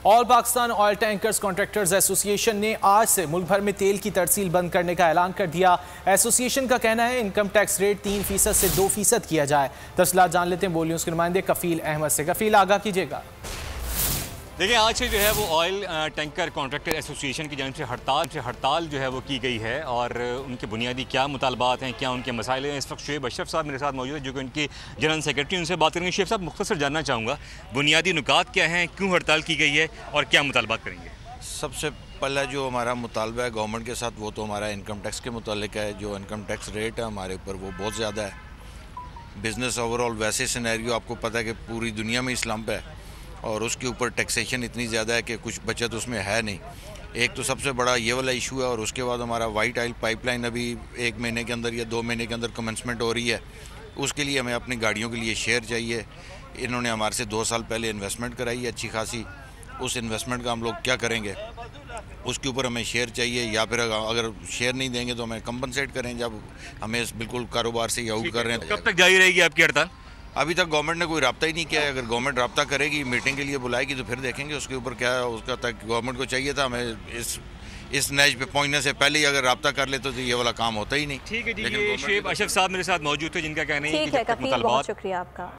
All Pakistan oil tankers contractors association ने आज से मुल्क भर में तेल की तरसील बंद करने का ऐलान कर दिया। एसोसिएशन का कहना है इनकम टैक्स रेट 3% से 2% किया जाए। तफसीलात जान लेते हैं बोल न्यूज़ के नुमाइंदे कफील अहमद से। कफील, आगाह कीजिएगा। देखिए, आज से जो है वो ऑयल टैंकर कॉन्ट्रैक्टर एसोसिएशन की जानिब से हड़ताल जो है वो की गई है और उनके बुनियादी क्या मुतालबात हैं, क्या उनके मसाइल हैं। इस वक्त शुएब अशरफ साहब मेरे साथ मौजूद है जो कि उनकी जनरल सेक्रेटरी, उनसे बात करेंगे। शुएब साहब, मुख्तसर जानना चाहूँगा बुनियादी नुकात क्या हैं, क्यों हड़ताल की गई है और क्या मुतालबात करेंगे? सबसे पहला जो हमारा मुतालबा है गवर्नमेंट के साथ वो तो हमारा इनकम टैक्स के मुतालिक है। जो इनकम टैक्स रेट है हमारे ऊपर वो बहुत ज़्यादा है। बिज़नेस ओवरऑल वैसे सिनेरियो आपको पता है कि पूरी दुनिया में इस्लाम पे है और उसके ऊपर टैक्सेशन इतनी ज़्यादा है कि कुछ बचत उसमें है नहीं। एक तो सबसे बड़ा ये वाला इशू है और उसके बाद हमारा वाइट ऑयल पाइपलाइन अभी 1 महीने के अंदर या 2 महीने के अंदर कमेंसमेंट हो रही है। उसके लिए हमें अपनी गाड़ियों के लिए शेयर चाहिए। इन्होंने हमारे से 2 साल पहले इन्वेस्टमेंट कराई है अच्छी खासी। उस इन्वेस्टमेंट का हम लोग क्या करेंगे, उसके ऊपर हमें शेयर चाहिए, या फिर अगर शेयर नहीं देंगे तो हमें कंपनसेट करें जब हमें बिल्कुल कारोबार से आउट कर रहे हैं। कब तक जारी रहेगी आपकी हड़ताल? अभी तक गवर्नमेंट ने कोई रब्ता ही नहीं किया है। अगर गवर्नमेंट रब्ता करेगी, मीटिंग के लिए बुलाएगी तो फिर देखेंगे उसके ऊपर क्या है। उसका तक गवर्नमेंट को चाहिए था हमें इस नैज पे पहुंचने से पहले ही अगर रब्ता कर लेते तो ये वाला काम होता ही नहीं। ठीक है जी, ये शुएब अशरफ साहब मेरे साथ मौजूद थे जिनका कहना है कि बहुत शुक्रिया आपका।